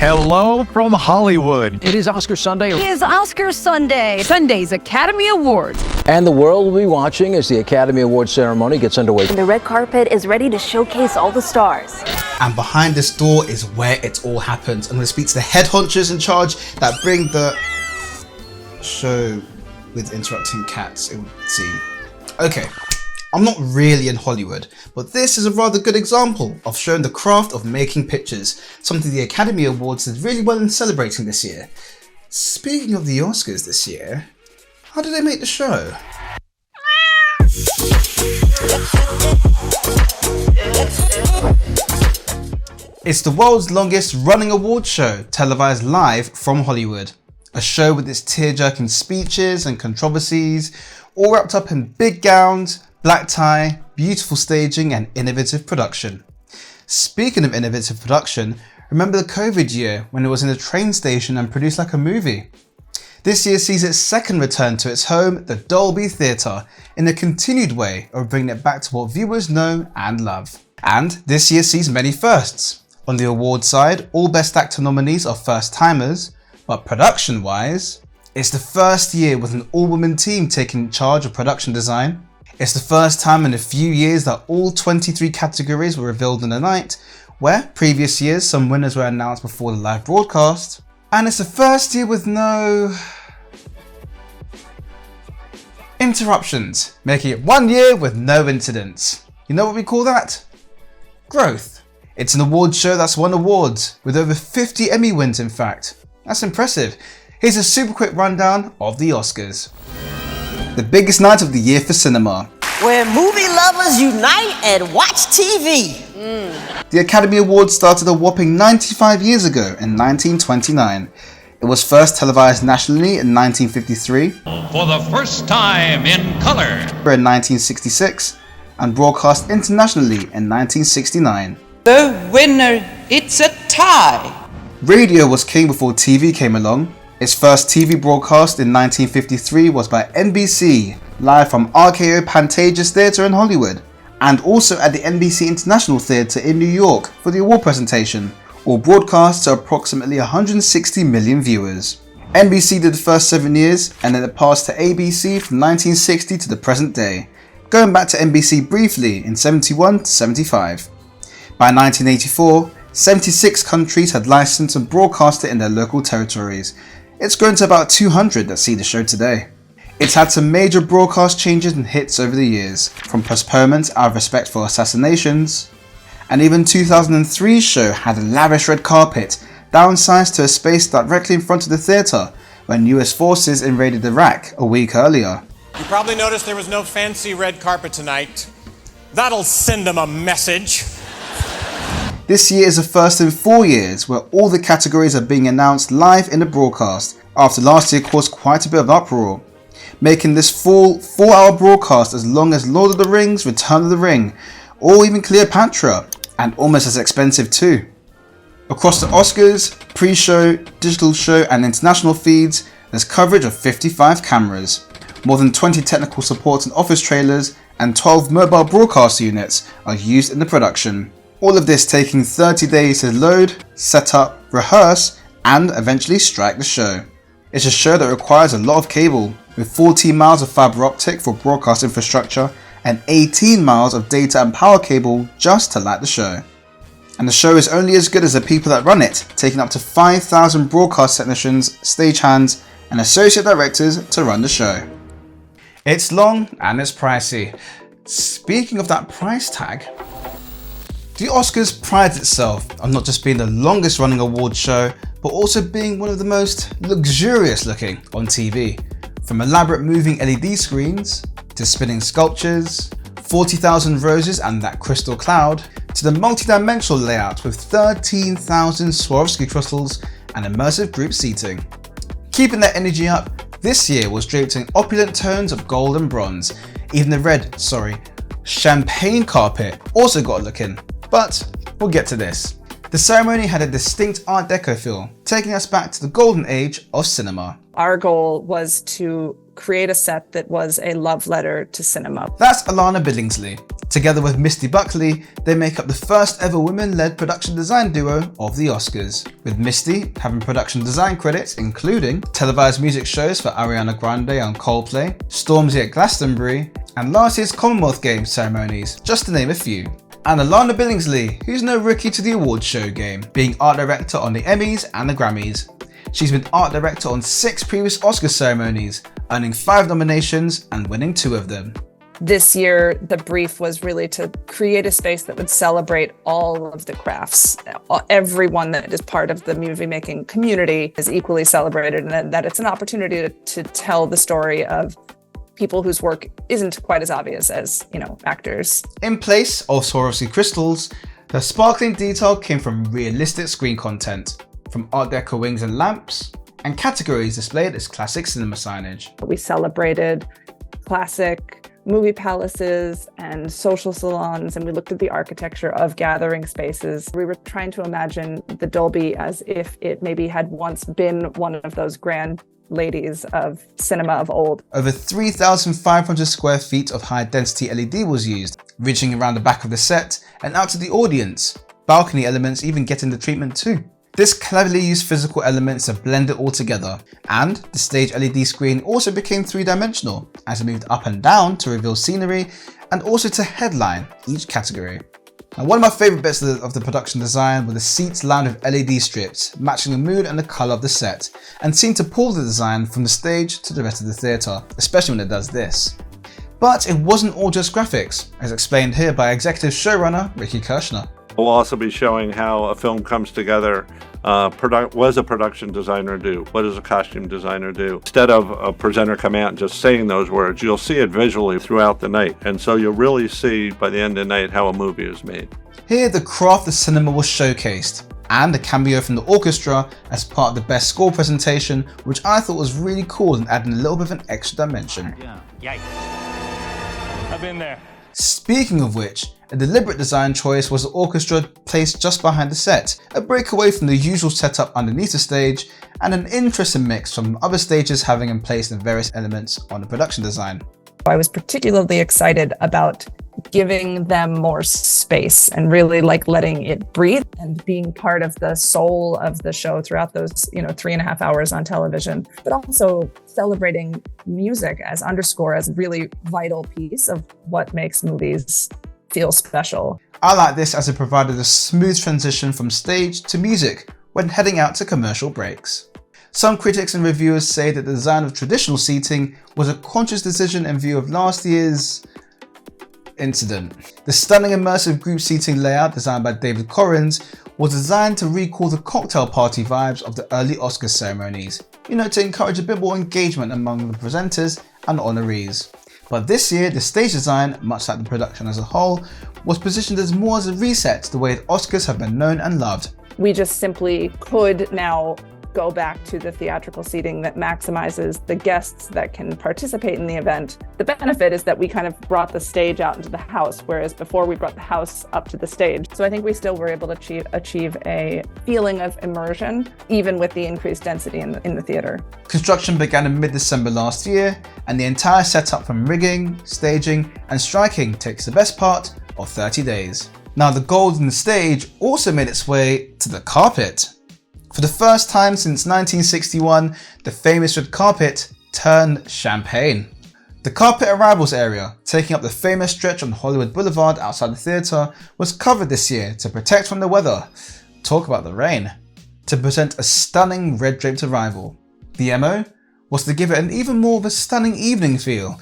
Hello from Hollywood. It is Oscar Sunday. It is Oscar Sunday. Sunday's Academy Awards. And the world will be watching as the Academy Awards ceremony gets underway. The red carpet is ready to showcase all the stars. And behind this door is where it all happens. I'm going to speak to the head honchos in charge that bring the show with interrupting cats, it would seem. Okay, I'm not really in Hollywood, but this is a rather good example of showing the craft of making pictures, something the Academy Awards did really well in celebrating this year. Speaking of the Oscars this year, how did they make the show? It's the world's longest running awards show, televised live from Hollywood. A show with its tear-jerking speeches and controversies, all wrapped up in big gowns, black tie, beautiful staging and innovative production. Speaking of innovative production, remember the COVID year when it was in a train station and produced like a movie? This year sees its second return to its home, the Dolby Theatre, in a continued way of bringing it back to what viewers know and love. And this year sees many firsts. On the award side, all Best Actor nominees are first-timers, but production-wise, it's the first year with an all-woman team taking charge of production design. It's the first time in a few years that all 23 categories were revealed in the night, where previous years some winners were announced before the live broadcast. And it's the first year with no interruptions, making it 1 year with no incidents. You know what we call that? Growth. It's an awards show that's won awards, with over 50 Emmy wins in fact. That's impressive. Here's a super quick rundown of the Oscars. The biggest night of the year for cinema. Where movie lovers unite and watch TV. The Academy Awards started a whopping 95 years ago in 1929. It was first televised nationally in 1953. For the first time in color. In 1966 and broadcast internationally in 1969. The winner, it's a tie. Radio was king before TV came along. Its first TV broadcast in 1953 was by NBC, live from RKO Pantages Theatre in Hollywood, and also at the NBC International Theatre in New York for the award presentation, all broadcast to approximately 160 million viewers. NBC did the first 7 years, and then it passed to ABC from 1960 to the present day, going back to NBC briefly in 71 to 75. By 1984, 76 countries had licensed and broadcast it in their local territories. It's grown to about 200 that see the show today. It's had some major broadcast changes and hits over the years, from postponements out of respect for assassinations, and even 2003's show had a lavish red carpet, downsized to a space directly in front of the theatre when US forces invaded Iraq a week earlier. You probably noticed there was no fancy red carpet tonight. That'll send them a message. This year is the first in 4 years where all the categories are being announced live in the broadcast, after last year caused quite a bit of uproar, making this full 4-hour broadcast as long as Lord of the Rings, Return of the Ring, or even Cleopatra, and almost as expensive too. Across the Oscars, pre-show, digital show and international feeds, there's coverage of 55 cameras, more than 20 technical support and office trailers, and 12 mobile broadcast units are used in the production. All of this taking 30 days to load, set up, rehearse, and eventually strike the show. It's a show that requires a lot of cable, with 14 miles of fibre optic for broadcast infrastructure and 18 miles of data and power cable just to light the show. And the show is only as good as the people that run it, taking up to 5,000 broadcast technicians, stagehands, and associate directors to run the show. It's long and it's pricey. Speaking of that price tag, the Oscars prides itself on not just being the longest running awards show, but also being one of the most luxurious looking on TV. From elaborate moving LED screens, to spinning sculptures, 40,000 roses and that crystal cloud, to the multi-dimensional layout with 13,000 Swarovski crystals and immersive group seating. Keeping that energy up, this year was draped in opulent tones of gold and bronze. Even the champagne carpet also got a look in. But we'll get to this. The ceremony had a distinct Art Deco feel, taking us back to the golden age of cinema. Our goal was to create a set that was a love letter to cinema. That's Alana Billingsley, Together with Misty Buckley, they make up the first ever women-led production design duo of the Oscars, with Misty having production design credits including televised music shows for Ariana Grande and Coldplay, Stormzy at Glastonbury, and last year's Commonwealth Games ceremonies, just to name a few. And Alana Billingsley, who's no rookie to the awards show game, being art director on the Emmys and the Grammys. She's been art director on 6 previous Oscar ceremonies, earning 5 nominations and winning 2 of them. This year, the brief was really to create a space that would celebrate all of the crafts. Everyone that is part of the movie making community is equally celebrated, and that it's an opportunity to tell the story of people whose work isn't quite as obvious as, actors. In place of Swarovski crystals, the sparkling detail came from realistic screen content, from Art Deco wings and lamps, and categories displayed as classic cinema signage. We celebrated classic movie palaces and social salons, and we looked at the architecture of gathering spaces. We were trying to imagine the Dolby as if it maybe had once been one of those grand ladies of cinema of old. Over 3,500 square feet of high-density LED was used, reaching around the back of the set and out to the audience. Balcony elements even getting the treatment too. This cleverly used physical elements to blend it all together, and the stage LED screen also became 3-dimensional as it moved up and down to reveal scenery and also to headline each category. Now, one of my favourite bits of the production design were the seats lined with LED strips, matching the mood and the colour of the set, and seemed to pull the design from the stage to the rest of the theatre, especially when it does this. But it wasn't all just graphics, as explained here by executive showrunner Ricky Kirshner. We'll also be showing how a film comes together. What does a production designer do? What does a costume designer do? Instead of a presenter coming out and just saying those words, you'll see it visually throughout the night. And so you'll really see by the end of the night how a movie is made. Here, the craft of cinema was showcased, and a cameo from the orchestra as part of the best score presentation, which I thought was really cool and adding a little bit of an extra dimension. Yikes. I've been there. Speaking of which, a deliberate design choice was the orchestra placed just behind the set, a breakaway from the usual setup underneath the stage, and an interesting mix from other stages having in place the various elements on the production design. I was particularly excited about giving them more space and really letting it breathe and being part of the soul of the show throughout those 3.5 hours on television, but also celebrating music as a really vital piece of what makes movies feel special. I like this as it provided a smooth transition from stage to music when heading out to commercial breaks. Some critics and reviewers say that the design of traditional seating was a conscious decision in view of last year's incident. The stunning immersive group seating layout designed by David Corrins was designed to recall the cocktail party vibes of the early Oscar ceremonies, to encourage a bit more engagement among the presenters and honorees. But this year, the stage design, much like the production as a whole, was positioned as more as a reset to the way the Oscars have been known and loved. We just simply could now go back to the theatrical seating that maximizes the guests that can participate in the event. The benefit is that we kind of brought the stage out into the house, whereas before we brought the house up to the stage. So I think we still were able to achieve a feeling of immersion, even with the increased density in the theater. Construction began in mid-December last year, and the entire setup from rigging, staging, and striking takes the best part of 30 days. Now, the golden stage also made its way to the carpet. For the first time since 1961, the famous red carpet turned champagne. The carpet arrivals area, taking up the famous stretch on Hollywood Boulevard outside the theatre, was covered this year to protect from the weather. Talk about the rain. To present a stunning red draped arrival. The MO was to give it an even more of a stunning evening feel,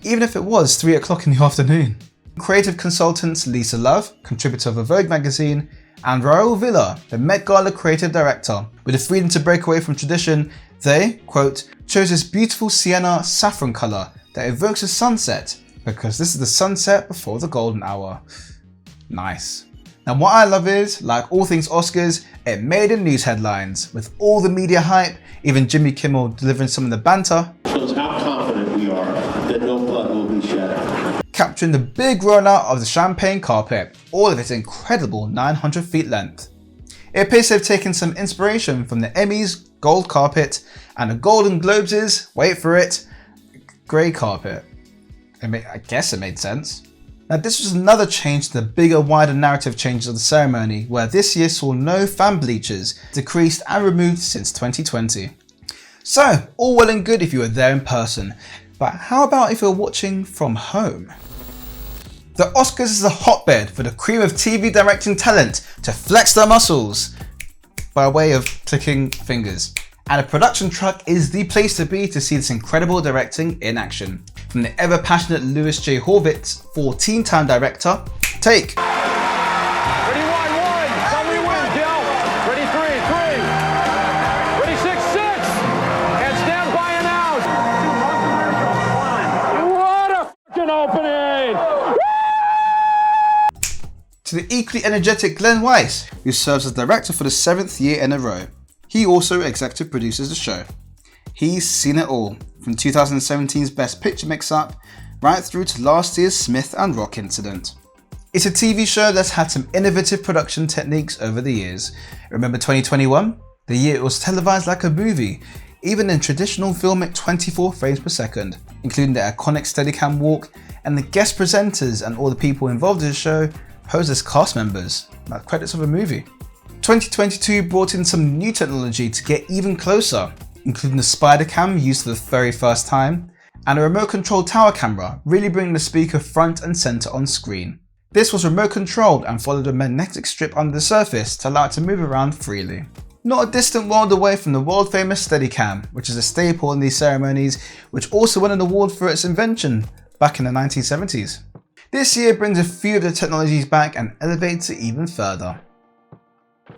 even if it was 3 o'clock in the afternoon. Creative consultants Lisa Love, contributor of a Vogue magazine, and Raoul Villa, the Met Gala creative director. With the freedom to break away from tradition, they, quote, chose this beautiful sienna saffron colour that evokes a sunset, because this is the sunset before the golden hour. Nice. Now what I love is, like all things Oscars, it made the news headlines, with all the media hype, even Jimmy Kimmel delivering some of the banter. Shows how confident we are that no blood will be shed. Capturing the big rollout of the champagne carpet, all of its incredible 900 feet length. It appears to have taken some inspiration from the Emmys gold carpet and the Golden Globes' wait for it, grey carpet. I guess it made sense. Now this was another change to the bigger, wider narrative changes of the ceremony, where this year saw no fan bleachers, decreased and removed since 2020. So, all well and good if you were there in person, but how about if you're watching from home? The Oscars is a hotbed for the cream of TV directing talent to flex their muscles by way of clicking fingers. And a production truck is the place to be to see this incredible directing in action. From the ever passionate Louis J. Horvitz, 14-time director, take. Ready, 1, 1. Tell me when, Joe. Ready, 3, 3. Ready, 6, 6. And stand by and out. What a fucking opening! To the equally energetic Glenn Weiss, who serves as director for the 7th year in a row. He also executive produces the show. He's seen it all, from 2017's Best Picture mix-up, right through to last year's Smith and Rock incident. It's a TV show that's had some innovative production techniques over the years. Remember 2021? The year it was televised like a movie, even in traditional film at 24 frames per second, including the iconic Steadicam walk, and the guest presenters and all the people involved in the show posed as cast members, like credits of a movie. 2022 brought in some new technology to get even closer, including the spider cam used for the very first time, and a remote controlled tower camera, really bringing the speaker front and center on screen. This was remote controlled and followed a magnetic strip under the surface to allow it to move around freely. Not a distant world away from the world famous Steadicam, which is a staple in these ceremonies, which also won an award for its invention back in the 1970s. This year brings a few of the technologies back and elevates it even further.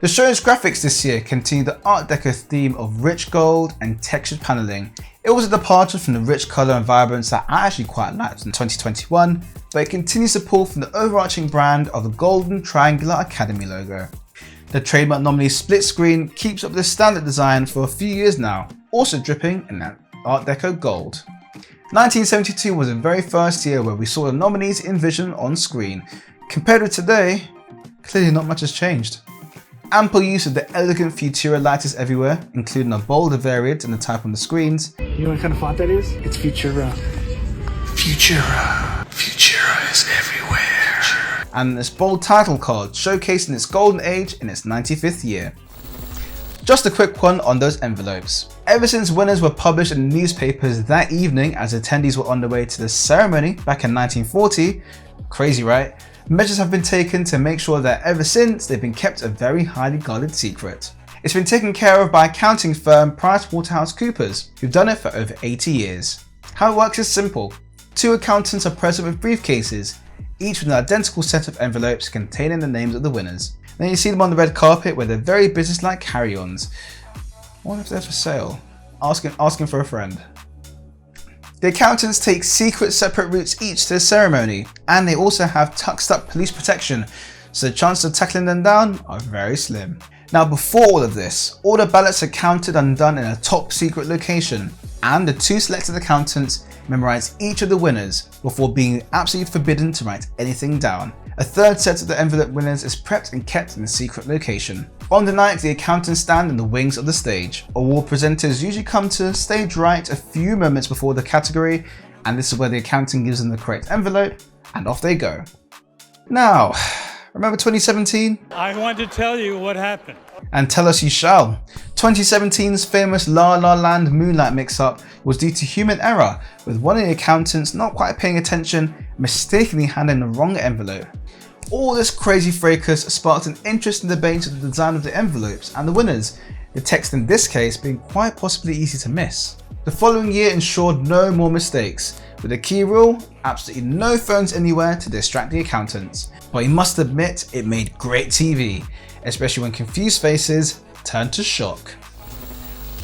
The show's graphics this year continue the Art Deco theme of rich gold and textured paneling. It was a departure from the rich colour and vibrance that I actually quite liked in 2021, but it continues to pull from the overarching brand of the golden triangular Academy logo. The trademark nominee split screen keeps up this standard design for a few years now, also dripping in that Art Deco gold. 1972 was the very first year where we saw the nominees in vision on screen. Compared with today, clearly not much has changed. Ample use of the elegant Futura lighters everywhere, including a bolder variant in the type on the screens. You know what kind of font that is? It's Futura. Futura. Futura is everywhere. And this bold title card, showcasing its golden age in its 95th year. Just a quick one on those envelopes. Ever since winners were published in the newspapers that evening as attendees were on their way to the ceremony back in 1940, crazy right? Measures have been taken to make sure that ever since they've been kept a very highly guarded secret. It's been taken care of by accounting firm PricewaterhouseCoopers, who've done it for over 80 years. How it works is simple. 2 accountants are present with briefcases, each with an identical set of envelopes containing the names of the winners. Then you see them on the red carpet where they're very businesslike carry-ons. I wonder if they're for sale. Asking for a friend. The accountants take secret separate routes each to the ceremony, and they also have tucked up police protection, so the chances of tackling them down are very slim. Now before all of this, all the ballots are counted and done in a top secret location, and the 2 selected accountants memorize each of the winners before being absolutely forbidden to write anything down. A 3rd set of the envelope winners is prepped and kept in a secret location. On the night, the accountants stand in the wings of the stage. Award presenters usually come to stage right a few moments before the category, and this is where the accountant gives them the correct envelope, and off they go. Now, remember 2017? I want to tell you what happened. And tell us you shall. 2017's famous La La Land Moonlight mix-up was due to human error, with one of the accountants not quite paying attention, mistakenly handing the wrong envelope. All this crazy fracas sparked an interesting debate of the design of the envelopes and the winners, the text in this case being quite possibly easy to miss. The following year ensured no more mistakes, with the key rule, absolutely no phones anywhere to distract the accountants. But you must admit it made great TV, especially when confused faces turned to shock.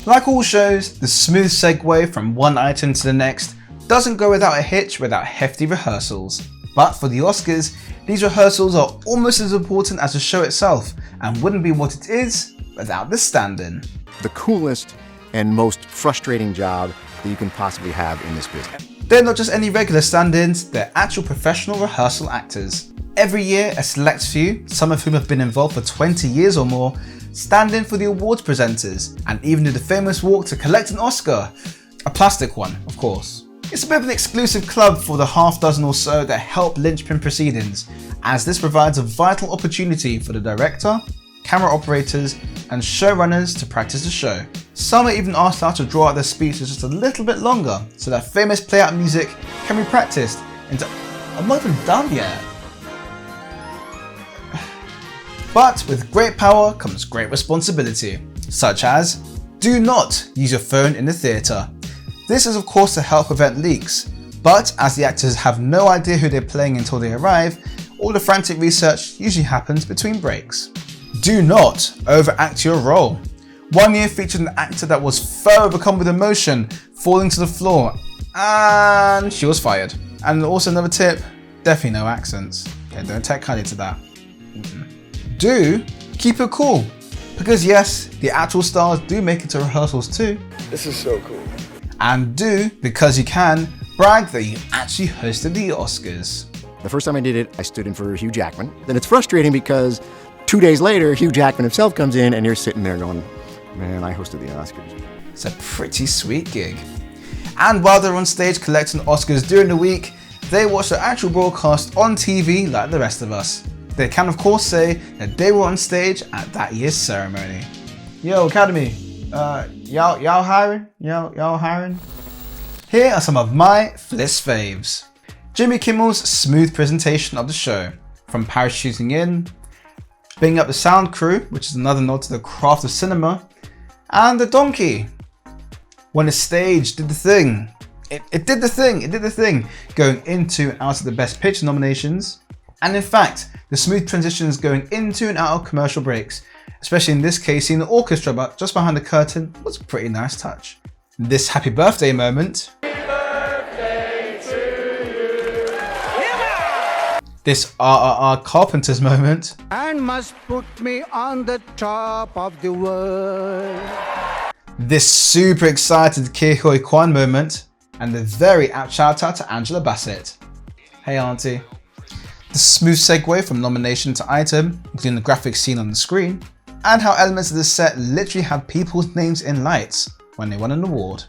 Like all shows, the smooth segue from one item to the next doesn't go without a hitch without hefty rehearsals. But for the Oscars, these rehearsals are almost as important as the show itself and wouldn't be what it is without the stand-in. The coolest and most frustrating job that you can possibly have in this business. They're not just any regular stand-ins, they're actual professional rehearsal actors. Every year, a select few, some of whom have been involved for 20 years or more, stand in for the awards presenters and even do the famous walk to collect an Oscar. A plastic one, of course. It's a bit of an exclusive club for the half dozen or so that help linchpin proceedings, as this provides a vital opportunity for the director, camera operators, and showrunners to practice the show. Some are even asked how to draw out their speeches just a little bit longer so that famous play-out music can be practiced into... I'm not even done yet. But with great power comes great responsibility, such as do not use your phone in the theatre. This is of course to help prevent leaks, but as the actors have no idea who they're playing until they arrive, all the frantic research usually happens between breaks. Do not overact your role. One year featured an actor that was so overcome with emotion, falling to the floor, and she was fired. And also another tip, definitely no accents. Yeah, don't take kindly to that. Do keep it cool, because yes, the actual stars do make it to rehearsals too. This is so cool. And do, because you can, brag that you actually hosted the Oscars. The first time I did it, I stood in for Hugh Jackman. Then it's frustrating because 2 days later, Hugh Jackman himself comes in and you're sitting there going, man, I hosted the Oscars. It's a pretty sweet gig. And while they're on stage collecting Oscars during the week, they watch the actual broadcast on TV like the rest of us. They can of course say that they were on stage at that year's ceremony. Yo, Academy, y'all hiring? Y'all hiring? Here are some of my FLiSS faves. Jimmy Kimmel's smooth presentation of the show, from parachuting in, bringing up the sound crew, which is another nod to the craft of cinema, and the donkey. When the stage did the thing. It did the thing, going into and out of the Best Picture nominations. And in fact, the smooth transitions going into and out of commercial breaks, especially in this case seeing the orchestra but just behind the curtain, was a pretty nice touch. This happy birthday moment, this RRR Carpenters moment, and must put me on the top of the world, this super excited Ke Huy Quan moment, and the very apt shout out to Angela Bassett. Hey auntie. The smooth segue from nomination to item, including the graphics seen on the screen, and how elements of the set literally had people's names in lights when they won an award.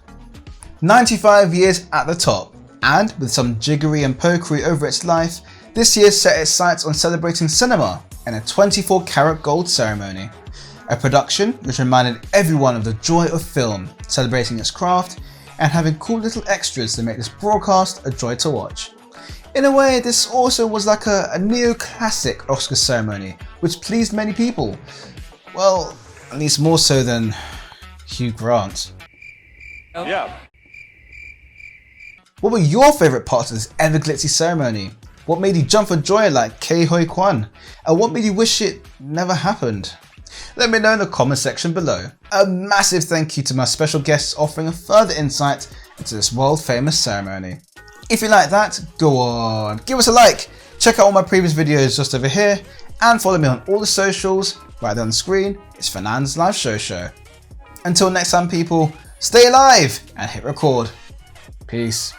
95 years at the top, and with some jiggery and pokery over its life, this year set its sights on celebrating cinema in a 24-karat gold ceremony. A production which reminded everyone of the joy of film, celebrating its craft, and having cool little extras to make this broadcast a joy to watch. In a way, this also was like a neo-classic Oscar ceremony, which pleased many people. Well, at least more so than Hugh Grant. Yeah. What were your favourite parts of this ever glitzy ceremony? What made you jump for joy like Ke Huy Quan? And what made you wish it never happened? Let me know in the comment section below. A massive thank you to my special guests offering a further insight into this world famous ceremony. If you like that, go on, give us a like, check out all my previous videos just over here, and follow me on all the socials. Right there on the screen, it's Fernand's live show. Until next time people, stay alive and hit record. Peace.